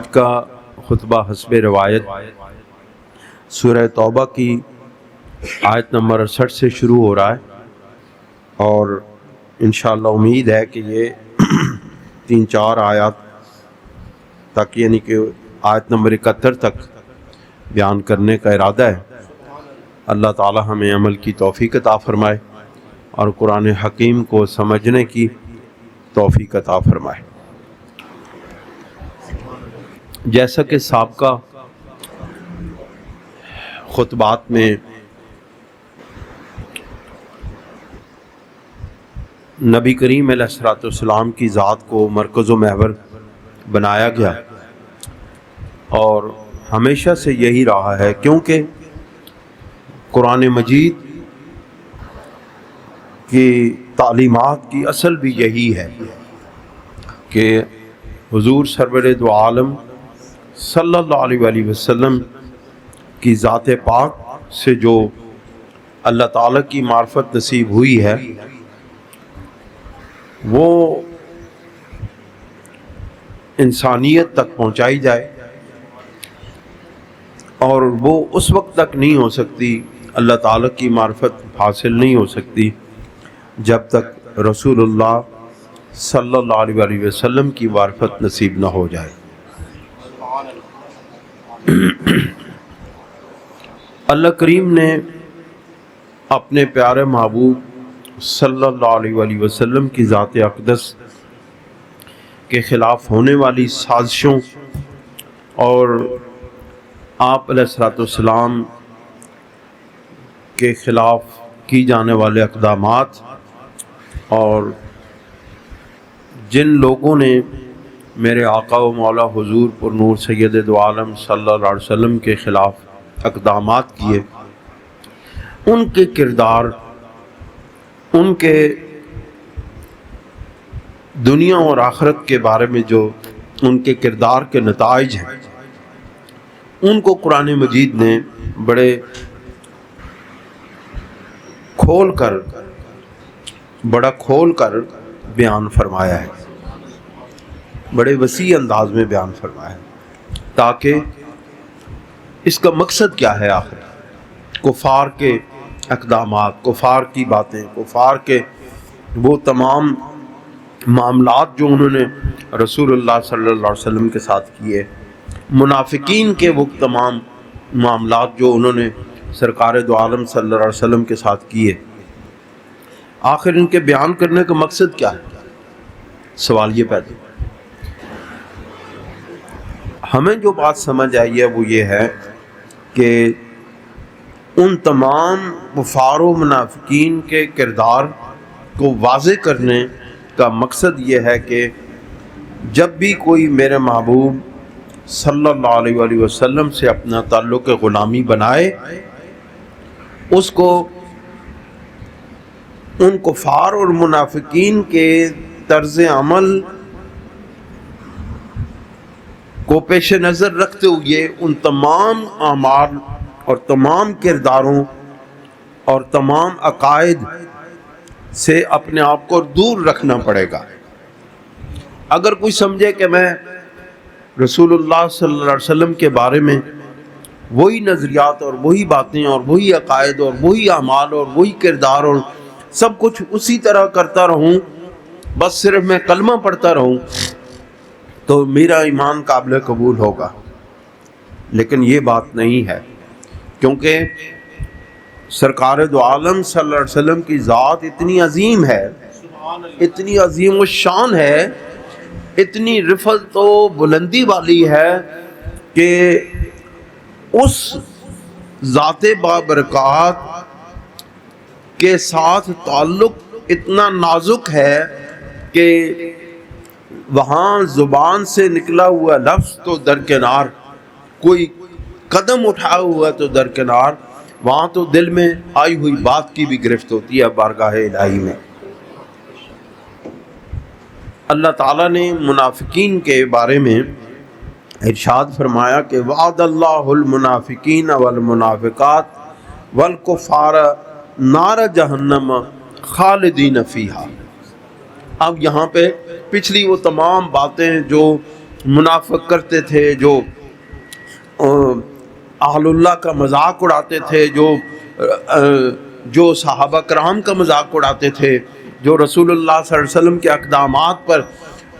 آج کا خطبہ حسب روایت سورہ توبہ کی آیت نمبر 68 سے شروع ہو رہا ہے اور انشاءاللہ امید ہے کہ یہ 3-4 آیات تک یعنی کہ آیت نمبر 71 تک بیان کرنے کا ارادہ ہے۔ اللہ تعالی ہمیں عمل کی توفیق عطا فرمائے اور قرآن حکیم کو سمجھنے کی توفیق عطا فرمائے۔ جیسا کہ سابقہ خطبات میں نبی کریم علیہ الصلوۃ والسلام کی ذات کو مرکز و محور بنایا گیا اور ہمیشہ سے یہی رہا ہے، کیونکہ قرآن مجید کی تعلیمات کی اصل بھی یہی ہے کہ حضور سرور دو عالم صلی اللہ علیہ وآلہ وسلم کی ذات پاک سے جو اللہ تعالیٰ کی معرفت نصیب ہوئی ہے وہ انسانیت تک پہنچائی جائے، اور وہ اس وقت تک نہیں ہو سکتی، اللہ تعالیٰ کی معرفت حاصل نہیں ہو سکتی جب تک رسول اللہ صلی اللہ علیہ وآلہ وسلم کی معرفت نصیب نہ ہو جائے۔ اللہ کریم نے اپنے پیارے محبوب صلی اللہ علیہ وآلہ وسلم کی ذات اقدس کے خلاف ہونے والی سازشوں اور آپ علیہ الصلوۃ والسلام کے خلاف کی جانے والے اقدامات اور جن لوگوں نے میرے آقا و مولا حضور پر نور سید دو عالم صلی اللہ علیہ وسلم کے خلاف اقدامات کیے، ان کے کردار، ان کے دنیا اور آخرت کے بارے میں جو ان کے کردار کے نتائج ہیں، ان کو قرآن مجید نے بڑے کھول کر بیان فرمایا ہے، بڑے وسیع انداز میں بیان فرمایا ہے، تاکہ اس کا مقصد کیا ہے آخر کفار کے اقدامات، کفار کی باتیں، کفار کے وہ تمام معاملات جو انہوں نے رسول اللہ صلی اللہ علیہ وسلم کے ساتھ کیے، منافقین کے وہ تمام معاملات جو انہوں نے سرکار دو عالم صلی اللہ علیہ وسلم کے ساتھ کیے، آخر ان کے بیان کرنے کا مقصد کیا ہے؟ سوال یہ پیدا ہے۔ ہمیں جو بات سمجھ آئی ہے وہ یہ ہے کہ ان تمام کفار و منافقین کے کردار کو واضح کرنے کا مقصد یہ ہے کہ جب بھی کوئی میرے محبوب صلی اللہ علیہ وآلہ وسلم سے اپنا تعلق غلامی بنائے، اس کو ان کفار اور منافقین کے طرز عمل کو پیش نظر رکھتے ہوئے ان تمام اعمال اور تمام کرداروں اور تمام عقائد سے اپنے آپ کو دور رکھنا پڑے گا۔ اگر کوئی سمجھے کہ میں رسول اللہ صلی اللہ علیہ وسلم کے بارے میں وہی نظریات اور وہی باتیں اور وہی عقائد اور وہی اعمال اور وہی کردار اور سب کچھ اسی طرح کرتا رہوں، بس صرف میں کلمہ پڑھتا رہوں، تو میرا ایمان قابل قبول ہوگا، لیکن یہ بات نہیں ہے، کیونکہ سرکار دو عالم صلی اللہ علیہ وسلم کی ذات اتنی عظیم ہے، اتنی عظیم الشان ہے، اتنی رفعت و بلندی والی ہے کہ اس ذات بابرکات کے ساتھ تعلق اتنا نازک ہے کہ وہاں زبان سے نکلا ہوا لفظ تو درکنار، کوئی قدم اٹھا ہوا تو درکنار، وہاں تو دل میں آئی ہوئی بات کی بھی گرفت ہوتی ہے بارگاہ الہی میں۔ اللہ تعالیٰ نے منافقین کے بارے میں ارشاد فرمایا کہ وعد اللہ المنافقین والمنافقات والکفار نار جہنم خالدین فیہا۔ اب یہاں پہ پچھلی وہ تمام باتیں جو منافق کرتے تھے، جو اہل اللہ کا مذاق اڑاتے تھے، جو صحابہ کرام کا مذاق اڑاتے تھے، جو رسول اللہ صلی اللہ علیہ وسلم کے اقدامات پر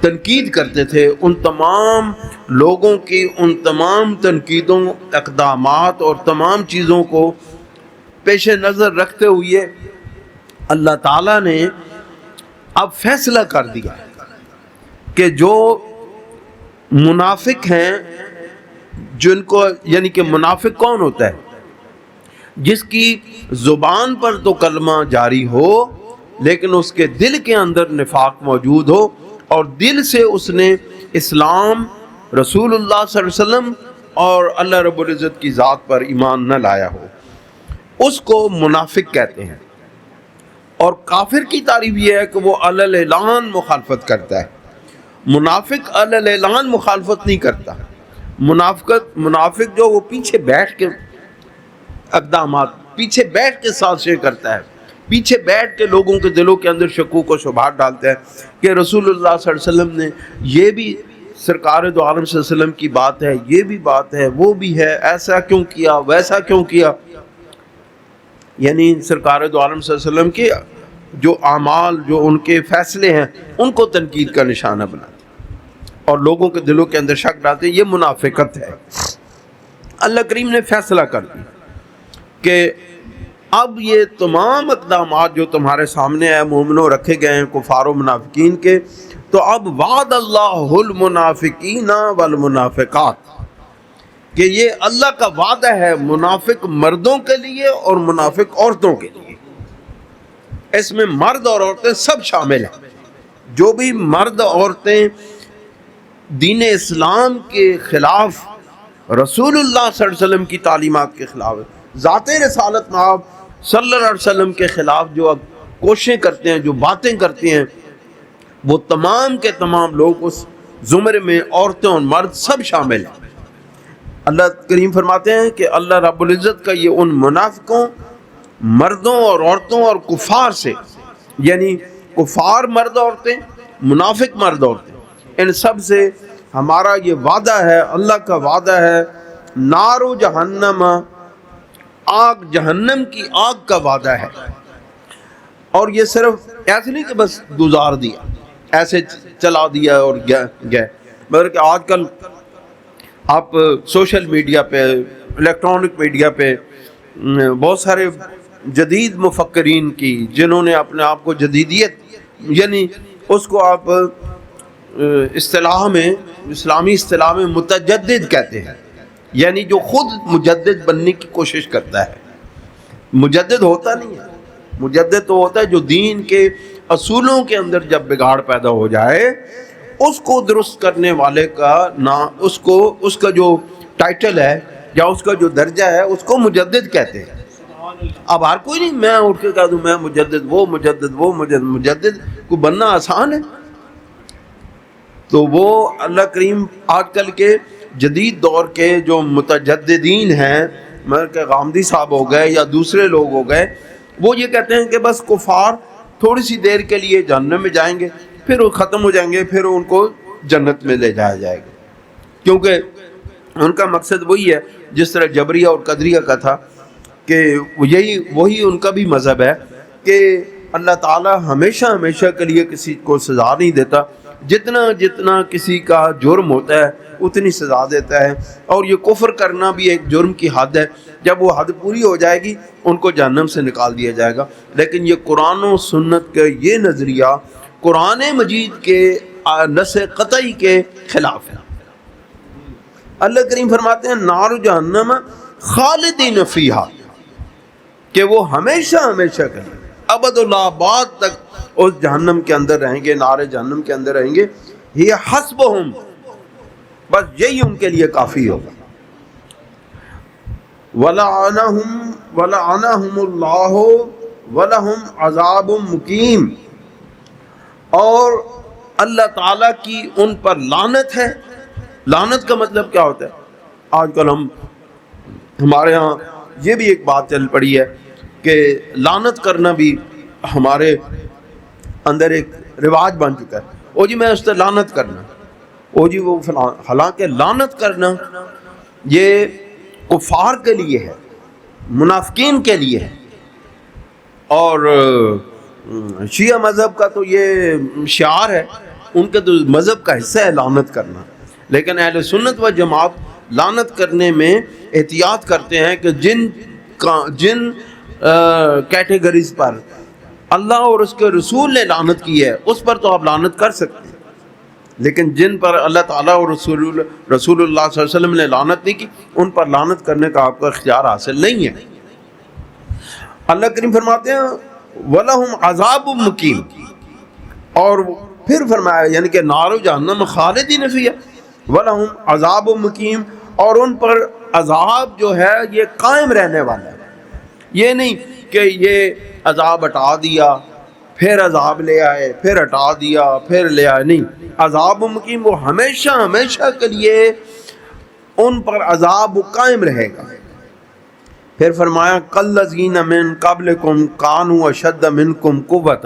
تنقید کرتے تھے، ان تمام لوگوں کی ان تمام تنقیدوں، اقدامات اور تمام چیزوں کو پیش نظر رکھتے ہوئے اللہ تعالیٰ نے اب فیصلہ کر دیا کہ جو منافق ہیں، جن کو، یعنی کہ منافق کون ہوتا ہے؟ جس کی زبان پر تو کلمہ جاری ہو لیکن اس کے دل کے اندر نفاق موجود ہو، اور دل سے اس نے اسلام، رسول اللہ صلی اللہ علیہ وسلم اور اللہ رب العزت کی ذات پر ایمان نہ لایا ہو، اس کو منافق کہتے ہیں۔ اور کافر کی تعریف یہ ہے کہ وہ علی الاعلان مخالفت کرتا ہے۔ منافق علی الاعلان مخالفت نہیں کرتا۔ منافق جو وہ پیچھے بیٹھ کے اقدامات، پیچھے بیٹھ کے سازشیں کرتا ہے، پیچھے بیٹھ کے لوگوں کے دلوں کے اندر شکوک و شبہات ڈالتا ہے کہ رسول اللہ صلی اللہ علیہ وسلم نے یہ بھی، سرکار دو عالم صلی اللہ علیہ وسلم کی بات ہے، یہ بھی بات ہے، وہ بھی ہے، ایسا کیوں کیا، ویسا کیوں کیا۔ یعنی سرکار دو عالم صلی اللہ علیہ وسلم کے جو اعمال، جو ان کے فیصلے ہیں، ان کو تنقید کا نشانہ بناتے اور لوگوں کے دلوں کے اندر شک ڈالتے۔ یہ منافقت ہے۔ اللہ کریم نے فیصلہ کر دیا کہ اب یہ تمام اقدامات جو تمہارے سامنے ہیں مومنوں رکھے گئے ہیں کفار و منافقین کے، تو اب وعد اللہ المنافقین والمنافقات، کہ یہ اللہ کا وعدہ ہے منافق مردوں کے لیے اور منافق عورتوں کے لیے۔ اس میں مرد اور عورتیں سب شامل ہیں۔ جو بھی مرد عورتیں دین اسلام کے خلاف، رسول اللہ صلی اللہ علیہ وسلم کی تعلیمات کے خلاف، ذات رسالت میں آپ صلی اللہ علیہ وسلم کے خلاف جو کوششیں کرتے ہیں، جو باتیں کرتے ہیں، وہ تمام کے تمام لوگ اس زمرے میں، عورتیں اور مرد سب شامل ہیں۔ اللہ کریم فرماتے ہیں کہ اللہ رب العزت کا یہ ان منافقوں، مردوں اور عورتوں اور کفار سے، یعنی کفار مرد عورتیں، منافق مرد عورتیں، ان سب سے ہمارا یہ وعدہ ہے، اللہ کا وعدہ ہے، نار جہنم، آگ، جہنم کی آگ کا وعدہ ہے۔ اور یہ صرف ایسے نہیں کہ بس گزار دیا، ایسے چلا دیا اور گئے، مگر کہ آج کل آپ سوشل میڈیا پہ، الیکٹرانک میڈیا پہ بہت سارے جدید مفکرین کی، جنہوں نے اپنے آپ کو جدیدیت، یعنی اس کو آپ اصطلاح میں، اسلامی اصطلاح میں متجدد کہتے ہیں، یعنی جو خود مجدد بننے کی کوشش کرتا ہے۔ مجدد ہوتا نہیں ہے، مجدد تو ہوتا ہے جو دین کے اصولوں کے اندر جب بگاڑ پیدا ہو جائے، اس کو درست کرنے والے کا نام، اس کا جو ٹائٹل ہے یا اس کا جو درجہ ہے، اس کو مجدد کہتے ہیں۔ اب ہر کوئی نہیں میں اٹھ کے کہہ دوں میں مجدد، وہ مجدد، وہ مجدد کو بننا آسان ہے؟ تو وہ اللہ کریم آج کل کے جدید دور کے جو متجددین ہیں، مگر کہ غامدی صاحب ہو گئے یا دوسرے لوگ ہو گئے، وہ یہ کہتے ہیں کہ بس کفار تھوڑی سی دیر کے لیے جہنم میں جائیں گے، پھر وہ ختم ہو جائیں گے، پھر ان کو جنت میں لے جایا جائے گا۔ کیونکہ ان کا مقصد وہی ہے جس طرح جبریہ اور قدریہ کا تھا، کہ وہی ان کا بھی مذہب ہے کہ اللہ تعالیٰ ہمیشہ کے لیے کسی کو سزا نہیں دیتا، جتنا کسی کا جرم ہوتا ہے اتنی سزا دیتا ہے۔ اور یہ کفر کرنا بھی ایک جرم کی حد ہے، جب وہ حد پوری ہو جائے گی ان کو جہنم سے نکال دیا جائے گا۔ لیکن یہ قرآن و سنت کا یہ نظریہ قرآن مجید کے نص قطعی کے خلاف ہے۔ اللہ کریم فرماتے ہیں نار جہنم خالدین فیہا، کہ وہ ہمیشہ کے لیے ابد الآباد تک اس جہنم کے اندر رہیں گے، نار جہنم کے اندر رہیں گے۔ یہ حسبہم، بس یہی ان کے لیے کافی ہوگا۔ وَلَعَنَهُمُ اللَّهُ وَلَهُمْ عَذَابٌ مُقِيمٌ، اور اللہ تعالیٰ کی ان پر لعنت ہے۔ لعنت کا مطلب کیا ہوتا ہے؟ آج کل ہمارے ہاں یہ بھی ایک بات چل پڑی ہے کہ لعنت کرنا بھی ہمارے اندر ایک رواج بن چکا ہے۔ او جی میں اس سے لعنت کرنا، او جی وہ فلاں، حالانکہ لعنت کرنا یہ کفار کے لیے ہے، منافقین کے لیے ہے، اور شیعہ مذہب کا تو یہ شعار ہے، ان کے تو مذہب کا حصہ ہے لعنت کرنا، لیکن اہل سنت و جماعت لعنت کرنے میں احتیاط کرتے ہیں کہ جن کیٹیگریز پر اللہ اور اس کے رسول نے لعنت کی ہے اس پر تو آپ لعنت کر سکتے ہیں، لیکن جن پر اللہ تعالیٰ اور رسول اللہ صلی اللہ علیہ وسلم نے لعنت نہیں کی ان پر لعنت کرنے کا آپ کو اختیار حاصل نہیں ہے۔ اللہ کریم فرماتے ہیں وَلَهُمْ عَذَابٌ مُقِيمٌ، اور پھر فرمایا یعنی کہ نار جہنم خالدین فیہا، وَلَهُمْ عَذَابٌ مُقِيمٌ، اور ان پر عذاب جو ہے یہ قائم رہنے والا ہے، یہ نہیں کہ یہ عذاب ہٹا دیا پھر عذاب لے آئے پھر ہٹا دیا پھر لے آئے، نہیں، عذاب مقیم، وہ ہمیشہ ہمیشہ کے لیے ان پر عذاب قائم رہے گا۔ پھر فرمایا کالذین من قبلکم کانوا اشد منکم قوۃ،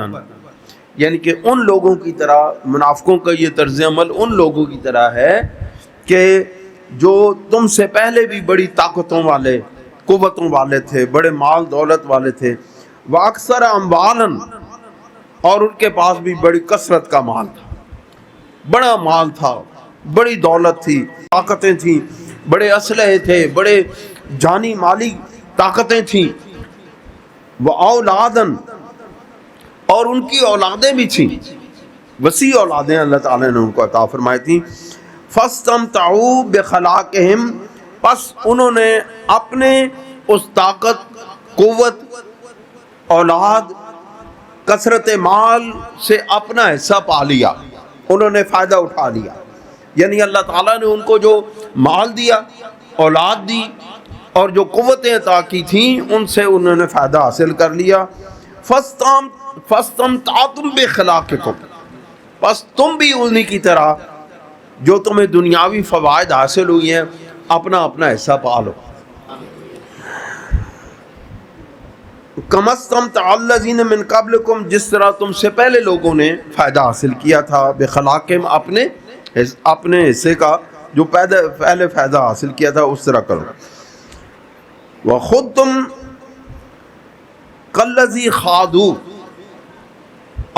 یعنی کہ ان لوگوں کی طرح، منافقوں کا یہ طرز عمل ان لوگوں کی طرح ہے کہ جو تم سے پہلے بھی بڑی طاقتوں والے، قوتوں والے تھے، بڑے مال دولت والے تھے، واکثر اموالا، اور ان کے پاس بھی بڑی کثرت کا مال تھا، بڑا مال تھا، بڑی دولت تھی، طاقتیں تھیں، بڑے اسلحے تھے، بڑے جانی مالی طاقتیں تھیں، وَأَوْلَادًا، اور ان کی اولادیں بھی تھیں، وسیع اولادیں اللہ تعالیٰ نے ان کو عطا فرمائی تھیں۔ فَاسْتَمْتَعُوا بِخَلَاقِهِمْ، پس انہوں نے اپنے اس طاقت، قوت، اولاد، کثرت مال سے اپنا حصہ پا لیا، انہوں نے فائدہ اٹھا لیا، یعنی اللہ تعالیٰ نے ان کو جو مال دیا، اولاد دی اور جو قوتیں عطا کی تھیں ان سے انہوں نے فائدہ حاصل کر لیا۔ فَاسْتَمْتَعْتُمْ بِخَلَاقِكُمْ، پس تم بھی انہی کی طرح جو تمہیں دنیاوی فوائد حاصل ہوئی ہیں اپنا اپنا حصہ پا لو۔ کَمَا اسْتَمْتَعَ الَّذِينَ مِن قَبْلِكُمْ، جس طرح تم سے پہلے لوگوں نے فائدہ حاصل کیا تھا، بِخَلَاقِهِمْ، اپنے حصے کا جو پہلے فائدہ حاصل کیا تھا اس طرح کرو۔ وَخُذْتُمْ كَالَّذِي خَاضُوا،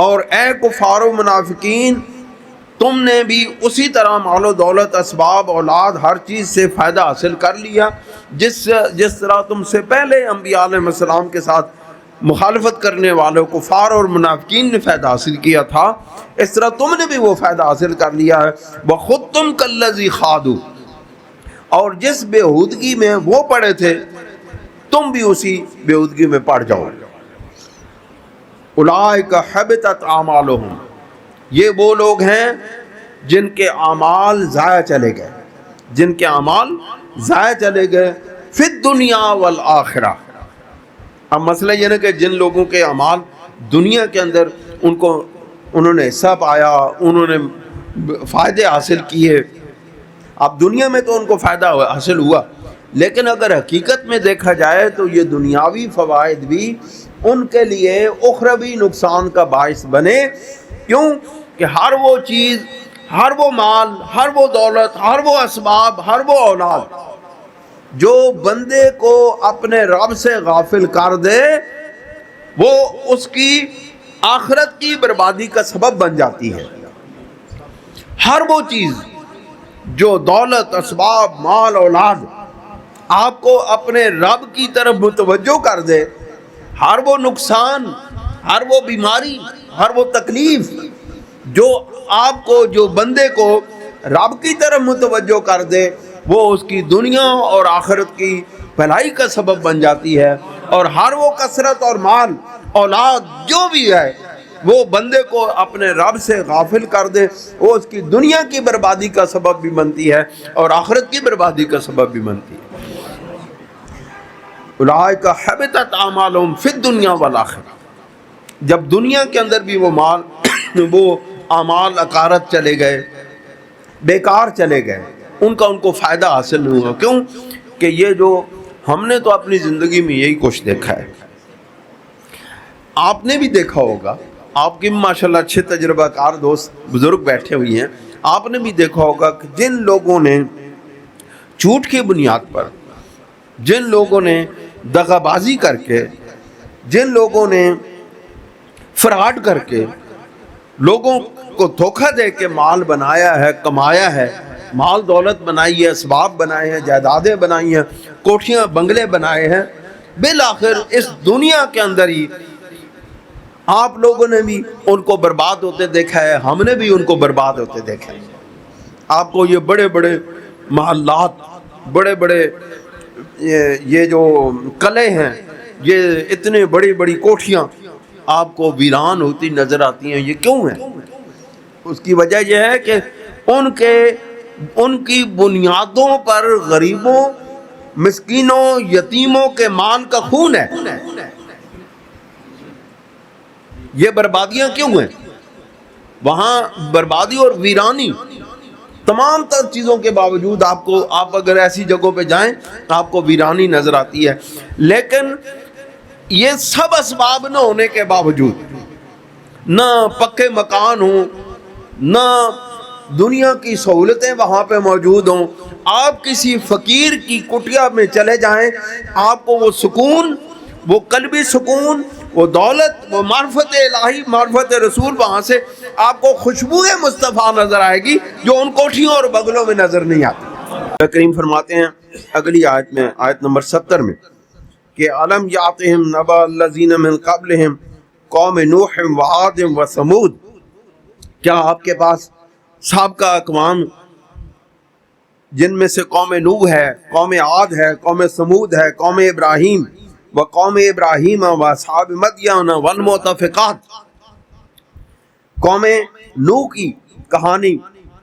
اور اے کفار و منافقین تم نے بھی اسی طرح مال و دولت، اسباب، اولاد، ہر چیز سے فائدہ حاصل کر لیا جس طرح تم سے پہلے انبیاء علیہ السلام کے ساتھ مخالفت کرنے والوں کفار اور منافقین نے فائدہ حاصل کیا تھا، اس طرح تم نے بھی وہ فائدہ حاصل کر لیا ہے۔ وَخُذْتُمْ كَالَّذِي خَاضُوا، اور جس بےہودگی میں وہ پڑے تھے تم بھی اسی بےہودگی میں پڑ جاؤ۔ اولئک حبطت اعمالہم، یہ وہ لوگ ہیں جن کے اعمال ضائع چلے گئے، جن کے اعمال ضائع چلے گئے فی الدنیا والآخرہ۔ اب مسئلہ یہ ہے کہ جن لوگوں کے اعمال دنیا کے اندر انہوں نے حصہ پایا، انہوں نے فائدے حاصل کیے، اب دنیا میں تو ان کو فائدہ حاصل ہوا، لیکن اگر حقیقت میں دیکھا جائے تو یہ دنیاوی فوائد بھی ان کے لیے اخروی نقصان کا باعث بنے۔ کیوں کہ ہر وہ چیز، ہر وہ مال، ہر وہ دولت، ہر وہ اسباب، ہر وہ اولاد جو بندے کو اپنے رب سے غافل کر دے وہ اس کی آخرت کی بربادی کا سبب بن جاتی ہے۔ ہر وہ چیز جو دولت، اسباب، مال، اولاد آپ کو اپنے رب کی طرف متوجہ کر دے، ہر وہ نقصان، ہر وہ بیماری، ہر وہ تکلیف جو آپ کو، جو بندے کو رب کی طرف متوجہ کر دے، وہ اس کی دنیا اور آخرت کی بھلائی کا سبب بن جاتی ہے، اور ہر وہ کثرت اور مال، اولاد جو بھی ہے وہ بندے کو اپنے رب سے غافل کر دے، وہ اس کی دنیا کی بربادی کا سبب بھی بنتی ہے اور آخرت کی بربادی کا سبب بھی بنتی ہے۔ اولئک حبطت اعمالہم فی الدنیا والآخرہ، جب دنیا کے اندر بھی وہ مال، وہ اعمال اکارت چلے گئے، بیکار چلے گئے، ان کو فائدہ حاصل نہیں ہوا۔ کیوں کہ یہ جو ہم نے تو اپنی زندگی میں یہی کچھ دیکھا ہے، آپ نے بھی دیکھا ہوگا، آپ کے ماشاءاللہ اچھے تجربہ کار دوست بزرگ بیٹھے ہوئے ہیں، آپ نے بھی دیکھا ہوگا کہ جن لوگوں نے جھوٹ کی بنیاد پر، جن لوگوں نے دغا بازی کر کے، جن لوگوں نے فراڈ کر کے لوگوں کو دھوکہ دے کے مال بنایا ہے، کمایا ہے، مال دولت بنائی ہے، اسباب بنائے ہیں، جائیدادیں بنائی ہیں، کوٹھیاں بنگلے بنائے ہیں، بالآخر اس دنیا کے اندر ہی آپ لوگوں نے بھی ان کو برباد ہوتے دیکھا ہے، ہم نے بھی ان کو برباد ہوتے دیکھا ہے۔ آپ کو یہ بڑے بڑے محلات، بڑے بڑے یہ جو قلعے ہیں، یہ اتنے بڑی بڑی کوٹھیاں آپ کو ویران ہوتی نظر آتی ہیں، یہ کیوں ہے؟ اس کی وجہ یہ ہے کہ ان کی بنیادوں پر غریبوں، مسکینوں، یتیموں کے مال کا خون ہے۔ یہ بربادیاں کیوں ہیں؟ وہاں بربادی اور ویرانی تمام تر چیزوں کے باوجود آپ اگر ایسی جگہوں پہ جائیں تو آپ کو ویرانی نظر آتی ہے، لیکن یہ سب اسباب نہ ہونے کے باوجود، نہ پکے مکان ہوں، نہ دنیا کی سہولتیں وہاں پہ موجود ہوں، آپ کسی فقیر کی کٹیا میں چلے جائیں، آپ کو وہ سکون، وہ قلبی سکون، وہ دولت، وہ معرفت الہی، معرفت رسول، وہاں سے آپ کو خوشبو مصطفیٰ نظر آئے گی جو ان کوٹھیوں اور بغلوں میں نظر نہیں آتی۔ اللہ کریم فرماتے ہیں اگلی آیت میں، آیت نمبر 70 میں، کہ علم یاتہم نبأ الذین من قبلہم قوم نوح وعاد وثمود، کیا آپ کے پاس سابقہ اقوام جن میں سے قوم نوح ہے، قوم عاد ہے، قوم سمود ہے، قوم ابراہیم وقوم ابراہیم واصحاب مدین والمؤتفقات، قوم نوح کی کہانی،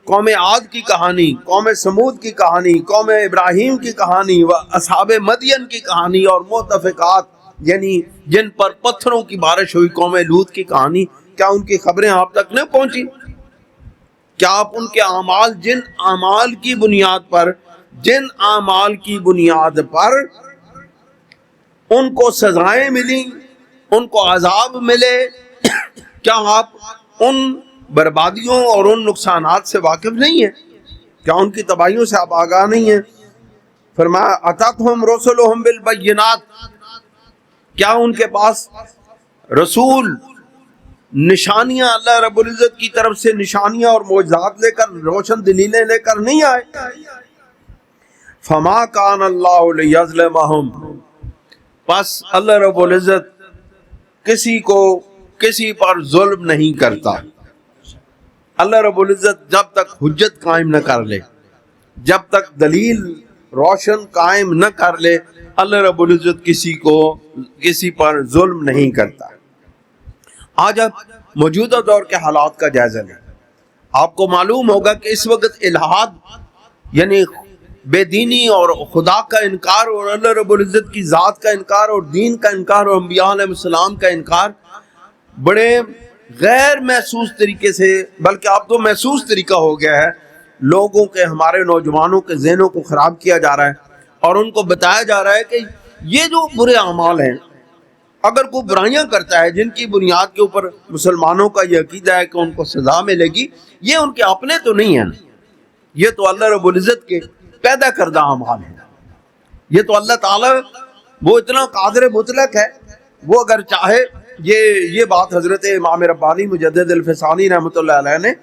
قوم عاد کی کہانی، قوم سمود کی کہانی، قوم ابراہیم کی کہانی، اصحاب مدین کی کہانی، اور مؤتفقات یعنی جن پر پتھروں کی بارش ہوئی، قوم لوط کی کہانی، کیا ان کی خبریں آپ تک نہیں پہنچی؟ کیا آپ ان کے اعمال، جن اعمال کی بنیاد پر ان کو سزائیں ملی، ان کو عذاب ملے، کیا آپ ان بربادیوں اور ان نقصانات سے واقف نہیں ہیں؟ کیا ان کی تباہیوں سے آپ آگاہ نہیں ہیں؟ فرمایا اتتہم رسلہم بالبینات، کیا ان کے پاس رسول نشانیاں، اللہ رب العزت کی طرف سے نشانیاں اور معجزات لے کر، روشن دلیلیں لے کر نہیں آئے؟ فما کان اللہ لیظلمہم، پس اللہ رب العزت کسی پر ظلم نہیں کرتا۔ اللہ رب العزت جب تک حجت قائم نہ کر لے، جب تک دلیل روشن قائم نہ کر لے، اللہ رب العزت کسی پر ظلم نہیں کرتا۔ آج آپ موجودہ دور کے حالات کا جائزہ لیں، آپ کو معلوم ہوگا کہ اس وقت الہاد یعنی بے دینی اور خدا کا انکار اور اللہ رب العزت کی ذات کا انکار اور دین کا انکار اور انبیاء علیہ السلام کا انکار بڑے غیر محسوس طریقے سے، بلکہ اب تو محسوس طریقہ ہو گیا ہے، لوگوں کے، ہمارے نوجوانوں کے ذہنوں کو خراب کیا جا رہا ہے اور ان کو بتایا جا رہا ہے کہ یہ جو برے اعمال ہیں، اگر کوئی برائیاں کرتا ہے جن کی بنیاد کے اوپر مسلمانوں کا یہ عقیدہ ہے کہ ان کو سزا ملے گی، یہ ان کے اپنے تو نہیں ہیں، یہ تو اللہ رب العزت کے پیدا کردہ اعمال ہیں۔ یہ تو اللہ تعالیٰ، وہ اتنا قادر مطلق ہے، وہ اگر چاہے، یہ بات حضرت امام ربانی مجدد الفسانی رحمۃ اللہ علیہ نے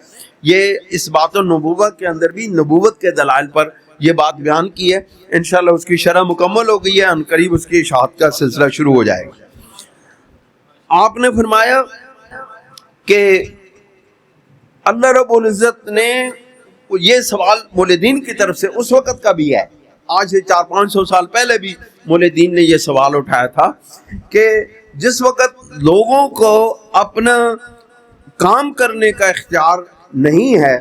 یہ اس بات النبوت کے اندر بھی نبوت کے دلائل پر یہ بات بیان کی ہے۔ انشاءاللہ اس کی شرح مکمل ہو گئی ہے، ان قریب اس کی اشاعت کا سلسلہ شروع ہو جائے گا۔ آپ نے فرمایا کہ اللہ رب العزت نے یہ سوال مولدین کی طرف سے اس وقت کا بھی ہے، آج سے 400-500 سال پہلے بھی مولدین نے یہ سوال اٹھایا تھا کہ جس وقت لوگوں کو اپنا کام کرنے کا اختیار نہیں ہے،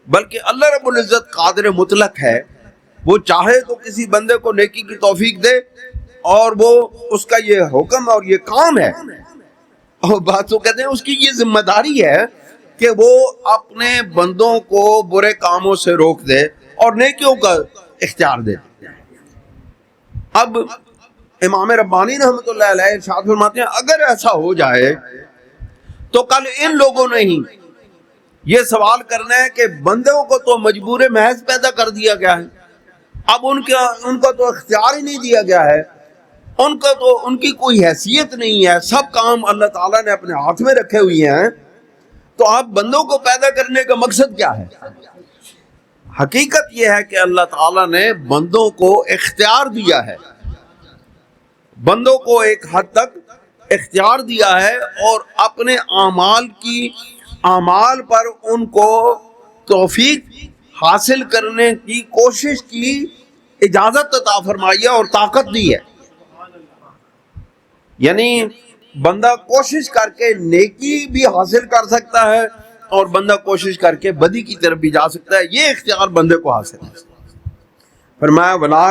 بلکہ اللہ رب العزت قادر مطلق ہے، وہ چاہے تو کسی بندے کو نیکی کی توفیق دے اور وہ اس کا یہ حکم اور یہ کام ہے، اور بات تو کہتے ہیں اس کی یہ ذمہ داری ہے کہ وہ اپنے بندوں کو برے کاموں سے روک دے اور نیکیوں کا اختیار دے۔ اب امام ربانی رحمۃ اللہ علیہ ارشاد فرماتے ہیں اگر ایسا ہو جائے تو کل ان لوگوں نے ہی یہ سوال کرنا ہے کہ بندوں کو تو مجبور محض پیدا کر دیا گیا ہے، اب ان کو تو اختیار ہی نہیں دیا گیا ہے، ان کی کوئی حیثیت نہیں ہے، سب کام اللہ تعالیٰ نے اپنے ہاتھ میں رکھے ہوئے ہیں، تو آپ بندوں کو پیدا کرنے کا مقصد کیا ہے؟ حقیقت یہ ہے کہ اللہ تعالیٰ نے بندوں کو اختیار دیا ہے، بندوں کو ایک حد تک اختیار دیا ہے، اور اپنے اعمال پر ان کو توفیق حاصل کرنے کی کوشش کی اجازت عطا فرمائی ہے اور طاقت دی ہے۔ یعنی بندہ کوشش کر کے نیکی بھی حاصل کر سکتا ہے اور بندہ کوشش کر کے بدی کی طرف بھی جا سکتا ہے، یہ اختیار بندے کو حاصل ہے۔ فرمایا ولا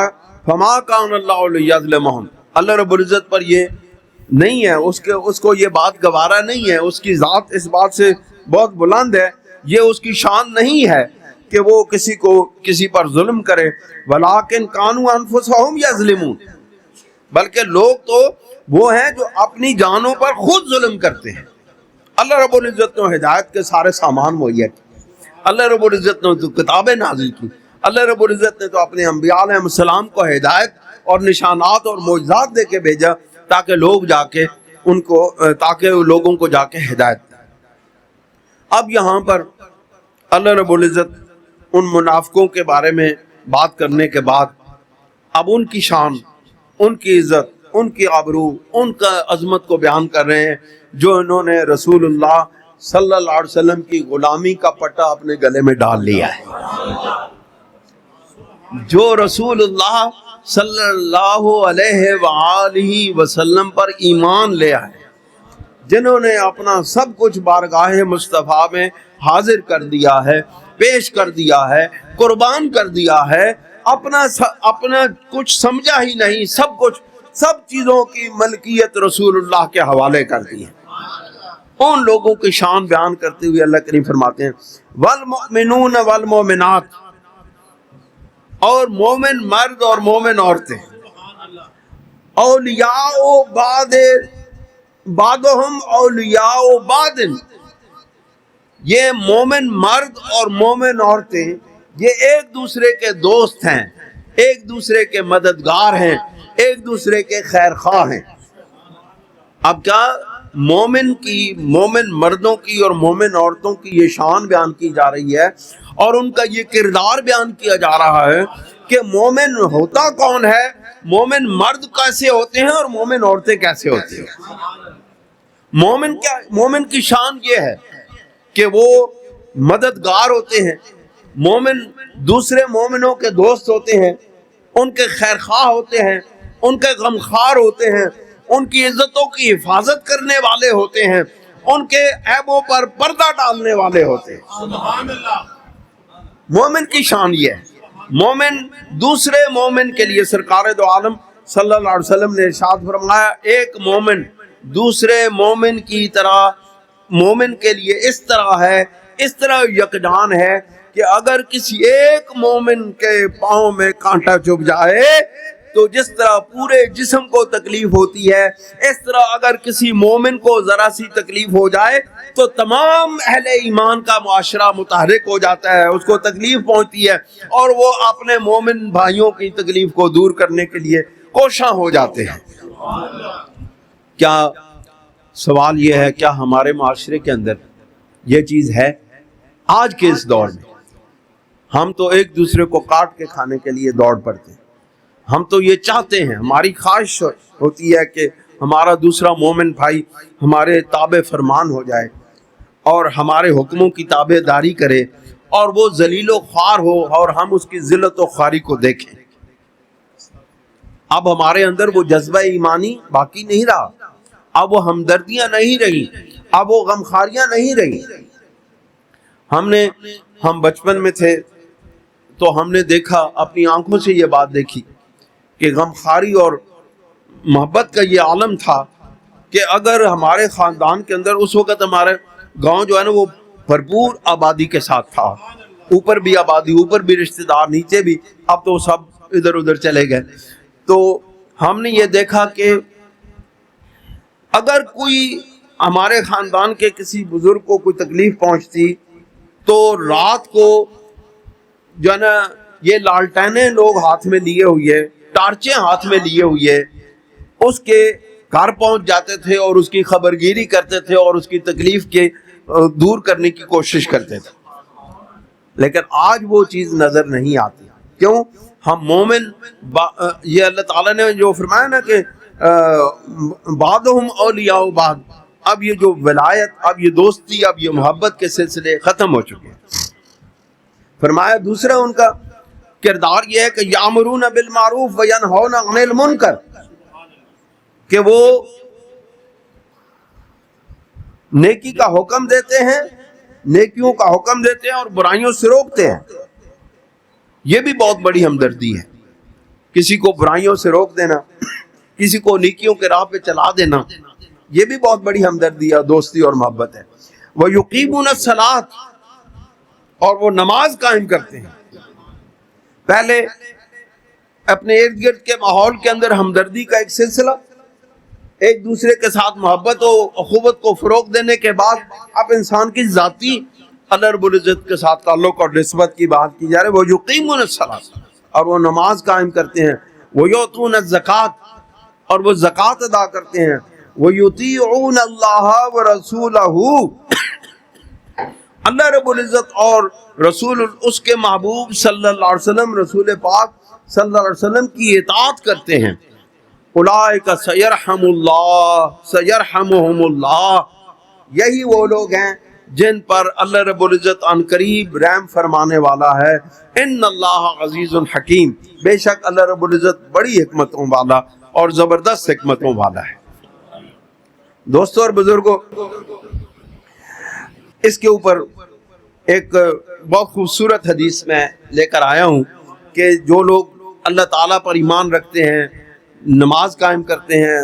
فما کان اللہ لیظلمہم، اللہ رب العزت پر یہ نہیں ہے، اس کو یہ بات گوارا نہیں ہے، اس کی ذات اس بات سے بہت بلند ہے، یہ اس کی شان نہیں ہے کہ وہ کسی پر ظلم کرے، ولیکن کانوا انفسہم یظلمون، بلکہ لوگ تو وہ ہیں جو اپنی جانوں پر خود ظلم کرتے ہیں۔ اللہ رب العزت نے ہدایت کے سارے سامان مہیا کیے، اللہ رب العزت نے تو کتابیں نازل کی، اللہ رب العزت نے تو اپنے انبیاء علیہ السلام کو ہدایت اور نشانات اور معجزات دے کے بھیجا تاکہ لوگوں کو جا کے ہدایت دیں۔ اب یہاں پر اللہ رب العزت ان منافقوں کے بارے میں بات کرنے کے بعد اب ان کی شان، ان کی عزت، ان کی آبرو، ان کا عظمت کو بیان کر رہے ہیں، جو انہوں نے رسول اللہ صلی اللہ علیہ وسلم کی غلامی کا پٹا اپنے گلے میں ڈال لیا ہے، جو رسول اللہ صلی اللہ علیہ وآلہ وسلم پر ایمان لے آئے، جنہوں نے اپنا سب کچھ بارگاہ مصطفیٰ میں حاضر کر دیا ہے، پیش کر دیا ہے، قربان کر دیا ہے، اپنا کچھ سمجھا ہی نہیں، سب چیزوں کی ملکیت رسول اللہ کے حوالے کر دی ہے۔ ان لوگوں کی شان بیان کرتے ہوئے اللہ کریم فرماتے ہیں والمؤمنون والمؤمنات، اور مومن مرد اور مومن عورتیں، اولیاء بعضهم اولیاء بعض، یہ مومن مرد اور مومن عورتیں یہ ایک دوسرے کے دوست ہیں، ایک دوسرے کے مددگار ہیں، ایک دوسرے کے خیر خواہ ہیں۔ اب کیا مومن مردوں کی اور مومن عورتوں کی یہ شان بیان کی جا رہی ہے اور ان کا یہ کردار بیان کیا جا رہا ہے کہ مومن ہوتا کون ہے، مومن مرد کیسے ہوتے ہیں اور مومن عورتیں کیسے ہوتی ہیں۔ مومن کی شان یہ ہے کہ وہ مددگار ہوتے ہیں، مومن دوسرے مومنوں کے دوست ہوتے ہیں، ان کے خیر خواہ ہوتے ہیں، ان کے غمخوار ہوتے ہیں، ان کی عزتوں کی حفاظت کرنے والے ہوتے ہیں، ان کے عیبوں پر پردہ ڈالنے والے ہوتے ہیں۔ سبحان اللہ۔ مومن کی شان یہ ہے، مومن دوسرے مومن کے لیے سرکار دو عالم صلی اللہ علیہ وسلم نے ارشاد فرمایا، ایک مومن دوسرے مومن کی طرح مومن کے لیے اس طرح یکجان ہے کہ اگر کسی ایک مومن کے پاؤں میں کانٹا چبھ جائے تو جس طرح پورے جسم کو تکلیف ہوتی ہے، اس طرح اگر کسی مومن کو ذرا سی تکلیف ہو جائے تو تمام اہل ایمان کا معاشرہ متحرک ہو جاتا ہے، اس کو تکلیف پہنچتی ہے اور وہ اپنے مومن بھائیوں کی تکلیف کو دور کرنے کے لیے کوشاں ہو جاتے ہیں۔ کیا سوال یہ ہے، کیا ہمارے معاشرے کے اندر یہ چیز ہے؟ آج کے اس دور میں ہم تو ایک دوسرے کو کاٹ کے کھانے کے لیے دوڑ پڑتے ہیں، ہم تو یہ چاہتے ہیں، ہماری خواہش ہوتی ہے کہ ہمارا دوسرا مومن بھائی ہمارے تابع فرمان ہو جائے اور ہمارے حکموں کی تابع داری کرے اور وہ ذلیل و خوار ہو اور ہم اس کی ذلت و خواری کو دیکھیں۔ اب ہمارے اندر وہ جذبہ ایمانی باقی نہیں رہا، اب وہ ہمدردیاں نہیں رہی، اب وہ غمخاریاں نہیں رہی۔ ہم بچپن میں تھے تو ہم نے دیکھا، اپنی آنکھوں سے یہ بات دیکھی کہ غمخاری اور محبت کا یہ عالم تھا کہ اگر ہمارے خاندان کے اندر اس وقت ہمارے گاؤں جو ہے نا وہ بھرپور آبادی کے ساتھ تھا، اوپر بھی آبادی، اوپر بھی رشتہ دار، نیچے بھی، اب تو سب ادھر ادھر چلے گئے۔ تو ہم نے یہ دیکھا کہ اگر کوئی ہمارے خاندان کے کسی بزرگ کو کوئی تکلیف پہنچتی تو رات کو جو ہے نا یہ لالٹینیں لوگ ہاتھ میں لیے ہوئے، ٹارچیں ہاتھ میں لیے ہوئے اس کے گھر پہنچ جاتے تھے اور اس کی خبرگیری کرتے تھے اور اس کی تکلیف کے دور کرنے کی کوشش کرتے تھے. لیکن آج وہ چیز نظر نہیں آتی. کیوں؟ ہم مومن یہ اللہ تعالیٰ نے جو فرمایا نا کہ بعضهم اولیاء بعض، اب یہ جو ولایت، اب یہ دوستی، اب یہ محبت کے سلسلے ختم ہو چکے ہیں. فرمایا دوسرا ان کا کردار یہ ہے کہ یامرون بالمعروف وینہون عن المنکر، کہ وہ نیکی کا حکم دیتے ہیں، نیکیوں کا حکم دیتے ہیں اور برائیوں سے روکتے ہیں. یہ بھی بہت بڑی ہمدردی ہے، کسی کو برائیوں سے روک دینا، کسی کو نیکیوں کے راہ پہ چلا دینا، یہ بھی بہت بڑی ہمدردی ہے، دوستی اور محبت ہے. وَيُقِيمُونَ الصَّلَاةَ، اور وہ نماز قائم کرتے ہیں. پہلے اپنے ارد گرد کے ماحول کے اندر ہمدردی کا ایک سلسلہ، ایک دوسرے کے ساتھ محبت و اخوت کو فروغ دینے کے بعد اب انسان کی ذاتی اللہ رب العزت کے ساتھ تعلق اور نسبت کی بات کی جا رہی ہے. وہ یقیمون الصلاۃ، اور وہ نماز قائم کرتے ہیں. وہ یؤتون الزکات، اور وہ زکوٰۃ ادا کرتے ہیں. وہ یطیعون اللہ ورسولہ، اللہ رب العزت اور رسول اس کے محبوب صلی اللہ علیہ وسلم، رسول پاک صلی اللہ علیہ وسلم کی اطاعت کرتے ہیں. اولئک سیرحم اللہ سیرحمہم اللہ، یہی وہ لوگ ہیں جن پر اللہ رب العزت عن قریب رحم فرمانے والا ہے. ان اللہ عزیز حکیم، بے شک اللہ رب العزت بڑی حکمتوں والا اور زبردست حکمتوں والا ہے. دوستو اور بزرگوں، اس کے اوپر ایک بہت خوبصورت حدیث میں لے کر آیا ہوں کہ جو لوگ اللہ تعالیٰ پر ایمان رکھتے ہیں، نماز قائم کرتے ہیں،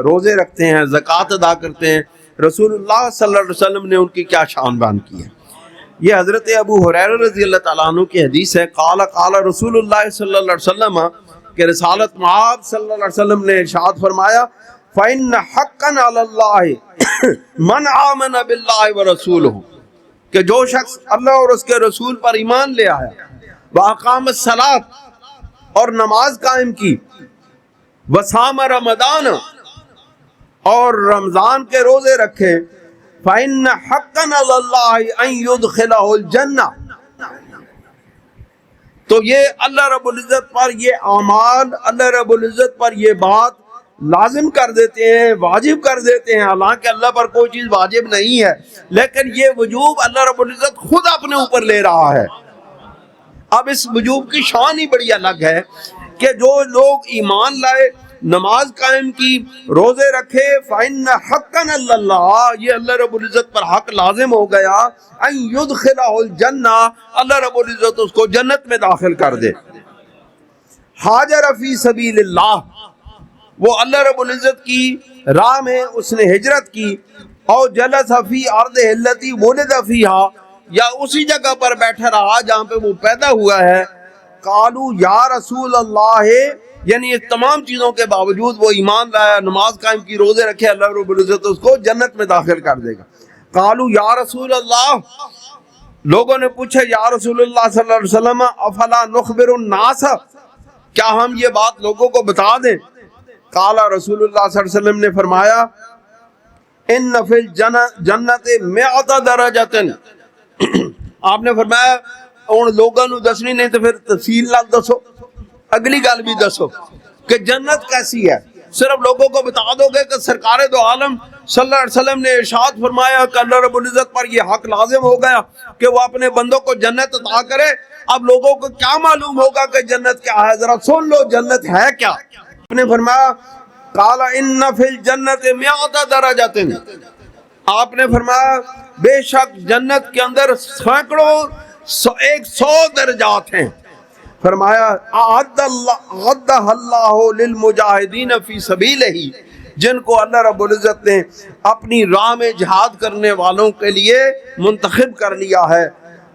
روزے رکھتے ہیں، زکوٰۃ ادا کرتے ہیں، رسول اللہ صلی اللہ علیہ وسلم نے ان کی کیا شان بیان کی ہے. یہ حضرت ابو ہریرہ رضی اللہ تعالیٰ عنہ کی حدیث ہے. قال رسول اللہ صلی اللہ علیہ وسلم، کہ رسالت معاب صلی اللہ علیہ وسلم نے ارشاد فرمایا، فَإِنَّ حَقًّا عَلَى اللَّهِ مَنْ آمَنَ بِاللَّهِ وَرَسُولُهُ، کہ جو شخص اللہ اور اس کے رسول پر ایمان لے آیا، وَأَقَامَ الصَّلَاةَ، اور نماز قائم کی، وَصَامَ رَمَضَانَ، اور رمضان کے روزے رکھے، فَإِنَّ حَقًّا عَلَى اللَّهِ أَن يُدْخِلَهُ الْجَنَّةَ، تو یہ اللہ رب العزت پر یہ اعمال، اللہ رب العزت پر یہ بات لازم کر دیتے ہیں، واجب کر دیتے ہیں. حالانکہ اللہ پر کوئی چیز واجب نہیں ہے، لیکن یہ وجوب اللہ رب العزت خود اپنے اوپر لے رہا ہے. اب اس وجوب کی شان ہی بڑی الگ ہے کہ جو لوگ ایمان لائے، نماز قائم کی، روزے رکھے، فَإِنَّ حَقًّا عَلَى اللَّهِ، یہ اللہ رب العزت پر حق لازم ہو گیا، أَن يُدْخِلَهُ الْجَنَّةَ، اللہ رب العزت اس کو جنت میں داخل کر دے. حاجر فی سبیل اللہ، وہ اللہ رب العزت کی راہ میں اس نے ہجرت کی، اور جلس فی ارضہ التی ولد فیہا، یا اسی جگہ پر بیٹھا رہا جہاں پہ وہ پیدا ہوا ہے. قالوا یا رسول اللہ، یعنی اس تمام چیزوں کے باوجود وہ ایمان لایا، نماز قائم کی، روزے رکھے، اللہ رب العزت اس کو جنت میں داخل کر دے گا. قالوا یا رسول اللہ، لوگوں نے پوچھا یا رسول اللہ صلی اللہ علیہ وسلم، افلا نخبر الناس، کیا ہم یہ بات لوگوں کو بتا دیں؟ قال رسول اللہ صلی اللہ علیہ وسلم نے فرمایا، ان فی الجنت مئۃ درجۃ، آپ نے فرمایا ان لوگوں نو دسنی نہیں تو پھر تفصیل نہ دسو، اگلی گل بھی دسو کہ جنت کیسی ہے. صرف لوگوں کو بتا دو گے کہ سرکار دو عالم صلی اللہ علیہ وسلم نے ارشاد فرمایا کہ اللہ رب العزت پر یہ حق لازم ہو گیا کہ وہ اپنے بندوں کو جنت عطا کرے. اب لوگوں کو کیا معلوم ہوگا کہ جنت کیا ہے؟ ذرا سن لو جنت ہے کیا. آپ نے فرمایا قال ان فی الجنت مئۃ درجۃ، آپ نے فرمایا بے شک جنت کے اندر سینکڑوں 100 درجات ہیں. فرمایا اعدها اللہ للمجاہدین فی سبیلہ، جن کو اللہ رب العزت نے اپنی راہ میں جہاد کرنے والوں کے لیے منتخب کر لیا ہے.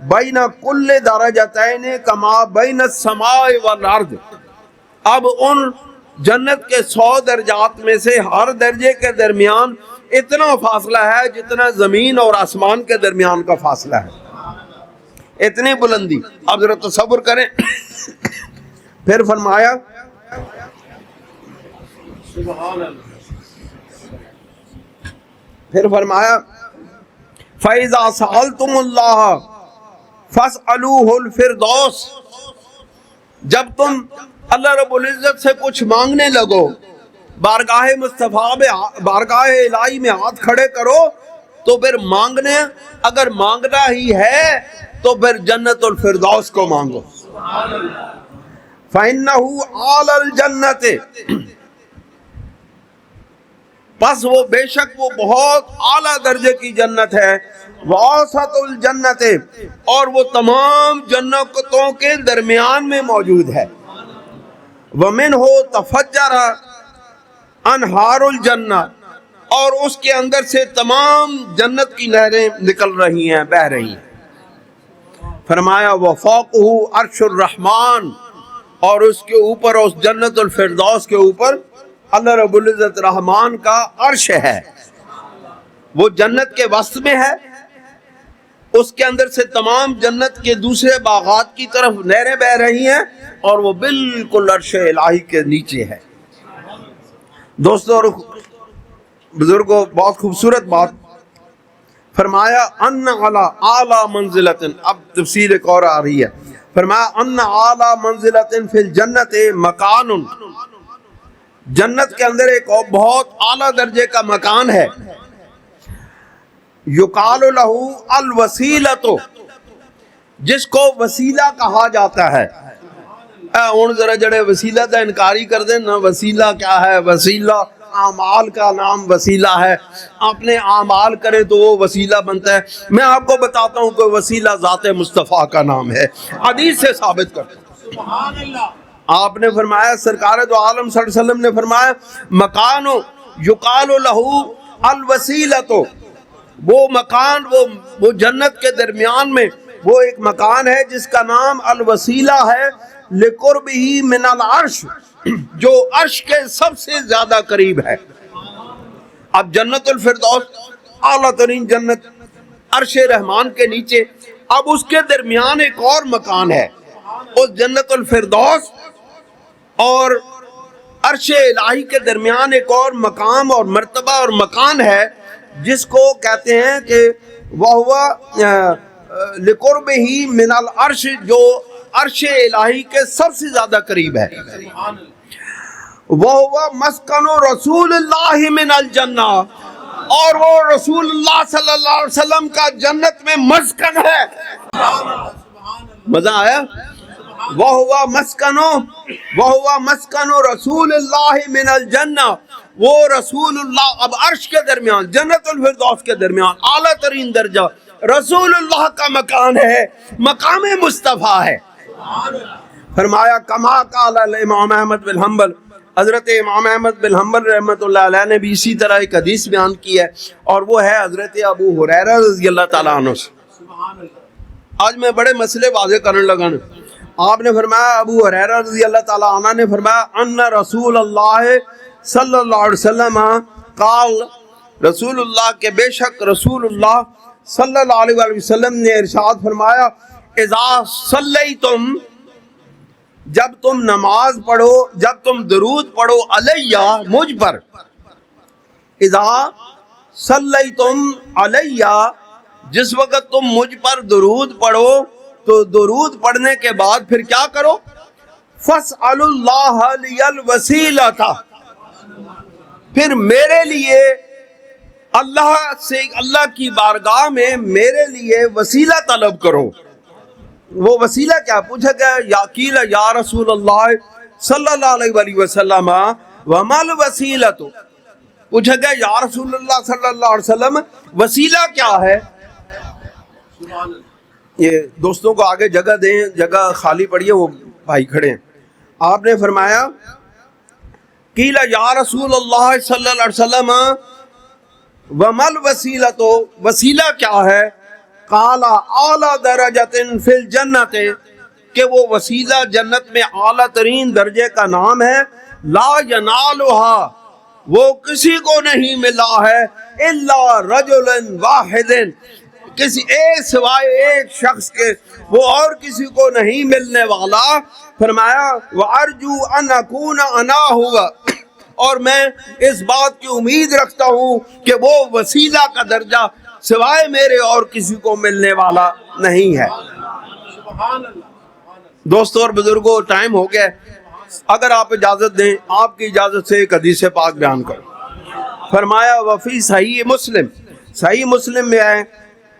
بین کل درجتین کما بین السماء والارض، اب ان جنت کے 100 درجات میں سے ہر درجے کے درمیان اتنا فاصلہ ہے جتنا زمین اور آسمان کے درمیان کا فاصلہ ہے. اتنی بلندی. اب ذرا تصور کریں. پھر فرمایا فَإِذَا سَأَلْتُمُ اللَّهَ فَاسْأَلُوهُ الْفِرْدَوْسَ، جب تم اللہ رب العزت سے کچھ مانگنے لگو، بارگاہ مصطفیٰ میں، بارگاہ الہی میں ہاتھ کھڑے کرو، تو پھر مانگنے، اگر مانگنا ہی ہے تو پھر جنت الفردوس کو مانگو. فَإِنَّهُ أَعْلَى الْجَنَّةِ، پس وہ بے شک وہ بہت اعلیٰ درجے کی جنت ہے. وَأَوْسَطُ الْجَنَّةِ، اور وہ تمام جنتوں کے درمیان میں موجود ہے. وَمِنْهُ تَفَجَّرَ أَنْهَارُ الْجَنَّةِ، اور اس کے اندر سے تمام جنت کی نہریں نکل رہی ہیں، بہہ رہی ہیں. فرمایا وَفَوْقُهُ عَرْشُ الرَّحْمَٰنِ، اور اس کے اوپر، اس جنت الفردوس کے اوپر اللہ رب العزت رحمان کا عرش ہے. وہ جنت کے وسط میں ہے، اس کے اندر سے تمام جنت کے دوسرے باغات کی طرف نہریں بہہ رہی ہیں، اور وہ بالکل عرش الہی کے نیچے ہے. دوستوں اور بزرگوں، بہت خوبصورت بات فرمایا ان علی اعلی منزلۃ. اب تفسیر ایک اور آ رہی ہے. فرمایا ان اعلی منزلۃ فی الجنت مکان، جنت کے اندر ایک اور بہت اعلیٰ درجے کا مکان ہے. یقال لہ الوسیلۃ، جس کو وسیلہ کہا جاتا ہے. ہن ذرا جڑے وسیلہ دا انکاری کر دیں نا، وسیلہ کیا ہے؟ وسیلہ اعمال کا نام وسیلہ ہے. اپنے اعمال کرے تو وہ وسیلہ بنتا ہے. میں آپ کو بتاتا ہوں کہ وسیلہ ذات مصطفیٰ کا نام ہے، حدیث سے ثابت کرتا ہوں. سبحان اللہ. آپ نے فرمایا، سرکار دو عالم صلی اللہ علیہ وسلم نے فرمایا مکان یقال لہ الوسیلۃ، وہ مکان، وہ جنت کے درمیان میں وہ ایک مکان ہے جس کا نام الوسیلہ ہے. لقربہ من العرش، جو عرش کے سب سے زیادہ قریب ہے. اب جنت الفردوس اعلیٰ ترین جنت، عرش رحمان کے نیچے. اب اس کے درمیان ایک اور مکان ہے. اس جنت الفردوس اور عرش الہی کے درمیان ایک اور مقام اور مرتبہ اور مکان ہے، جس کو کہتے ہیں کہ وَهُوَ لِقُرْبِهِ مِنَ الْعَرْشِ، جو عرش الہی کے سب سے زیادہ قریب ہے. وَهُوَ مَسْكَنُ رَسُولِ اللَّهِ مِنَ الْجَنَّةِ، اور وہ رسول اللہ صلی اللہ علیہ وسلم کا جنت میں مسکن ہے. مزہ آیا؟ وَهُوَ مَسْكَنُ رَسُولِ اللَّهِ مِنَ الْجَنَّةِ، وہ رسول اللہ، اب عرش کے درمیان، جنت الفردوس کے درمیان اعلیٰ ترین درجہ رسول اللہ کا مکان ہے، مقام مصطفیٰ ہے. فرمایا کما قال الامام احمد بن حنبل، حضرت امام احمد بن حنبل رحمۃ اللہ علیہ نے بھی اسی طرح ایک حدیث بیان کی ہے، اور وہ ہے حضرت ابو ہریرہ رضی اللہ تعالیٰ عنہ سے. آج میں بڑے مسئلے واضح کرنے لگا نا. آپ نے فرمایا، ابو ہریرہ رضی اللہ تعالیٰ عنہ نے فرمایا ان رسول اللہ صلی اللہ علیہ وسلم قال، رسول اللہ کے بے شک رسول اللہ صلی اللہ علیہ وسلم نے ارشاد فرمایا اذا صلیتم، جب تم نماز پڑھو، جب تم درود پڑھو علیہ، مجھ پر. اذا صلیتم علیہ، جس وقت تم مجھ پر درود پڑھو، تو درود پڑھنے کے بعد پھر کیا کرو؟ فَاسْأَلُوا اللَّهَ لِيَ الْوَسِيلَةَ، پھر میرے لیے اللہ سے، اللہ کی بارگاہ میں میرے لیے وسیلہ طلب کرو. وہ وسیلہ کیا پوچھا گیا؟ یا قیل یا رسول اللہ صلی اللہ علیہ وسلم وما الوسیلۃ، پوچھا گیا یا رسول اللہ صلی اللہ علیہ وسلم وسیلہ کیا ہے؟ یہ دوستوں کو آگے جگہ دیں، جگہ خالی پڑی ہے، وہ بھائی کھڑے ہیں. آپ نے فرمایا قیل یا رسول اللہ صلی اللہ علیہ وسلم وما الوسیلۃ، وسیلہ کیا ہے؟ قال اعلی درجۃ فی الجنۃ، کہ وہ وسیلہ جنت میں اعلیٰ ترین درجے کا نام ہے. لا ینالھا، وہ کسی کو نہیں ملا ہے، الا رجل واحد، کسی ایک سوائے ایک شخص کے وہ اور کسی کو نہیں ملنے والا. فرمایا وَأَرْجُو أَنْ أَكُونَ أَنَا هُوَ، اور میں اس بات کی امید رکھتا ہوں کہ وہ وسیلہ کا درجہ سوائے میرے اور کسی کو ملنے والا نہیں ہے. دوستو اور بزرگوں، ٹائم ہو گیا، اگر آپ اجازت دیں آپ کی اجازت سے ایک حدیث پاک بیان کروں. فرمایا وفی صحیح مسلم، صحیح مسلم میں ہے،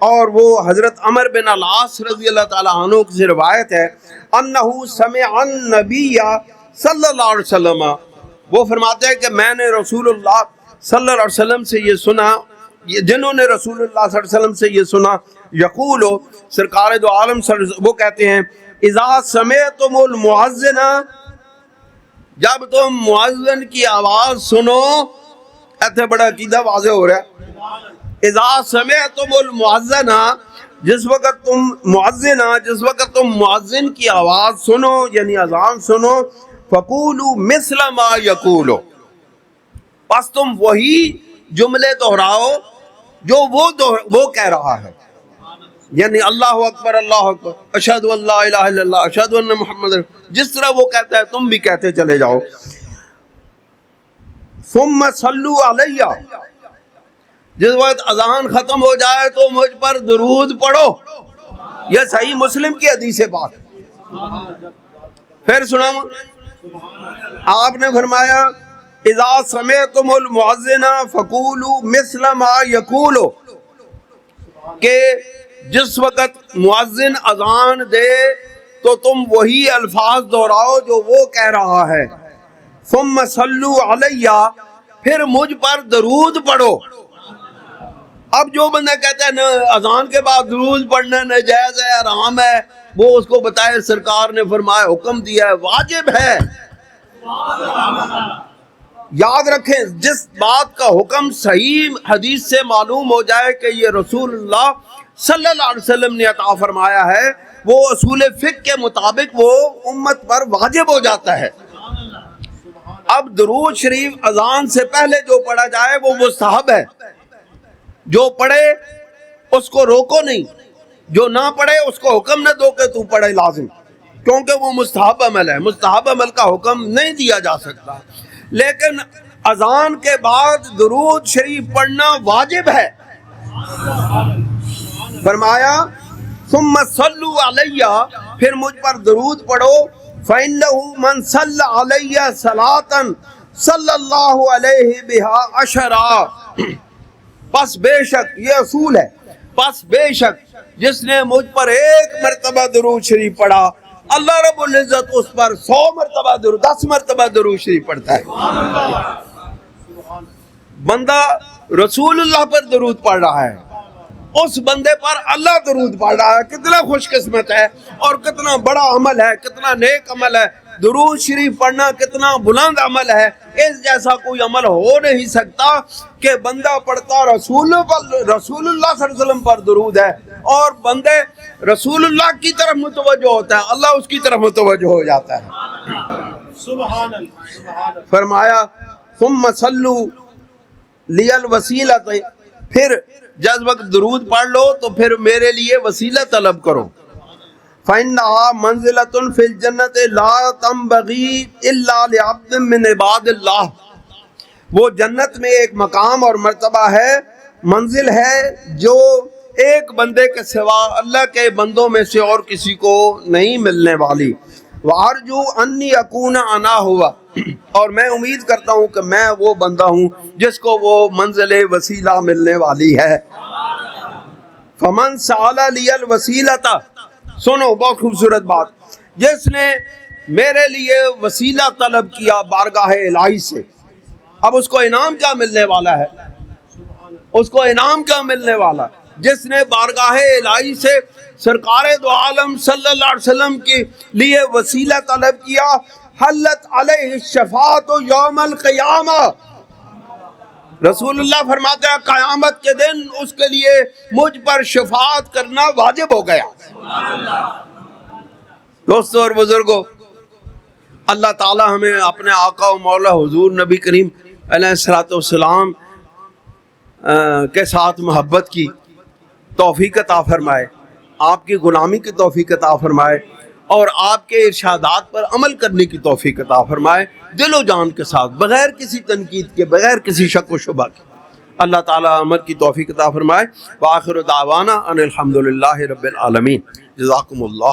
اور وہ حضرت عمر بن العاص رضی اللہ تعالیٰ عنہ سے روایت ہے، انہ سمع النبی صلی اللہ علیہ وسلم، وہ فرماتے ہیں کہ میں نے رسول اللہ صلی اللہ علیہ وسلم سے یہ سنا، جنہوں نے رسول اللہ صلی اللہ علیہ وسلم سے یہ سنا، یقول، سرکار دو عالم وہ کہتے ہیں، اذا سمعتم المؤذن، جب تم مؤذن کی آواز سنو، ایسے بڑا عقیدہ واضح ہو رہا ہے، اذا سمعتم المؤذن، جس وقت تم مؤذن کی آواز سنو یعنی اذان سنو، فقولوا مثل ما یقول، پس تم وہی جملے دہراؤ جو وہ کہہ رہا ہے، یعنی اللہ اکبر اللہ اکبر، اشہد ان لا الہ الا اللہ، اشہد ان محمد، جس طرح وہ کہتا ہے تم بھی کہتے چلے جاؤ. ثم صلوا علیہ، جس وقت اذان ختم ہو جائے تو مجھ پر درود پڑھو. یہ صحیح مسلم کی حدیث پاک. پھر سنا آپ نے فرمایا اذا سمعتم المؤذن فقولوا مثل ما یقول، کہ جس وقت مؤذن اذان دے تو تم وہی الفاظ دہراؤ جو وہ کہہ رہا ہے. ثم صلوا علیہ، پھر مجھ پر درود پڑھو. اب جو بندہ کہتا ہے نا اذان کے بعد درود پڑھنا ناجائز ہے، حرام ہے، وہ اس کو بتائے سرکار نے فرمایا، حکم دیا ہے، واجب ہے. یاد رکھیں، جس بات کا حکم صحیح حدیث سے معلوم ہو جائے کہ یہ رسول اللہ صلی اللہ علیہ وسلم نے عطا فرمایا ہے، وہ اصول فقہ کے مطابق وہ امت پر واجب ہو جاتا ہے. اب درود شریف اذان سے پہلے جو پڑھا جائے وہ مستحب ہے، جو پڑھے اس کو روکو نہیں، جو نہ پڑھے اس کو حکم نہ دو کہ تو پڑھے لازم، کیونکہ وہ مستحب عمل ہے، مستحب عمل کا حکم نہیں دیا جا سکتا. لیکن اذان کے بعد درود شریف پڑھنا واجب ہے. فرمایا ثم صلوا علیہ، پھر مجھ پر درود پڑھو، فإنہ من صلی علیہ صلاۃ صلی اللہ علیہ بہا عشرا، پس بے شک، یہ اصول ہے، پس بے شک جس نے مجھ پر ایک مرتبہ درود شریف پڑھا، اللہ رب العزت اس پر 100 مرتبہ درود، 10 مرتبہ درود شریف پڑھتا ہے. بندہ رسول اللہ پر درود پڑھ رہا ہے، اس بندے پر اللہ درود پڑھ رہا ہے. کتنا خوش قسمت ہے اور کتنا بڑا عمل ہے، کتنا نیک عمل ہے. درود شریف پڑھنا کتنا بلند عمل ہے. اس جیسا کوئی عمل ہو نہیں سکتا کہ بندہ پڑھتا رسول اللہ صلی اللہ علیہ وسلم پر درود ہے اور بندے رسول اللہ کی طرف متوجہ ہوتا ہے، اللہ اس کی طرف متوجہ ہو جاتا ہے. سبحان اللہ. فرمایا ثم صلوا لی الوسیلۃ، پھر جب وقت درود پڑھ لو تو پھر میرے لیے وسیلہ طلب کرو. فَإِنَّهَا مَنزِلَةٌ فِي الْجَنَّةِ لَا تَنبَغِي إِلَّا لِعَبْدٍ مِّنْ عِبَادِ اللَّهِ، وہ جنت میں ایک مقام اور مرتبہ ہے، منزل ہے جو ایک بندے کے سوا اللہ کے بندوں میں سے اور کسی کو نہیں ملنے والی. وَأَرْجُو أَنِّي أَكُونَ أَنَا هُوَ، اور میں امید کرتا ہوں کہ میں وہ بندہ ہوں جس کو وہ منزل وسیلہ ملنے والی ہے. فَمَنْ سَأَلَ لِيَ الْوَسِيلَةَ، سنو بہت خوبصورت بات، جس نے میرے لیے وسیلہ طلب کیا بارگاہ الہی سے، اب اس کو انعام کیا ملنے والا ہے؟ اس کو انعام کیا ملنے والا؟ جس نے بارگاہ الہی سے سرکار دو عالم صلی اللہ علیہ وسلم کے لیے وسیلہ طلب کیا، حلت علیہ الشفاعۃ یوم القیامہ، رسول اللہ فرماتے ہیں قیامت کے دن اس کے لیے مجھ پر شفاعت کرنا واجب ہو گیا. دوستو اور بزرگوں، اللہ تعالی ہمیں اپنے آقا و مولا حضور نبی کریم علیہ الصلوۃ والسلام کے ساتھ محبت کی توفیق عطا فرمائے، آپ کی غلامی کی توفیق عطا فرمائے، اور آپ کے ارشادات پر عمل کرنے کی توفیق عطا فرمائے، دل و جان کے ساتھ، بغیر کسی تنقید کے، بغیر کسی شک و شبہ کے۔ اللہ تعالیٰ عمل کی توفیق عطا فرمائے۔ وآخر دعوانا ان الحمد للہ رب العالمین۔ جزاکم اللہ۔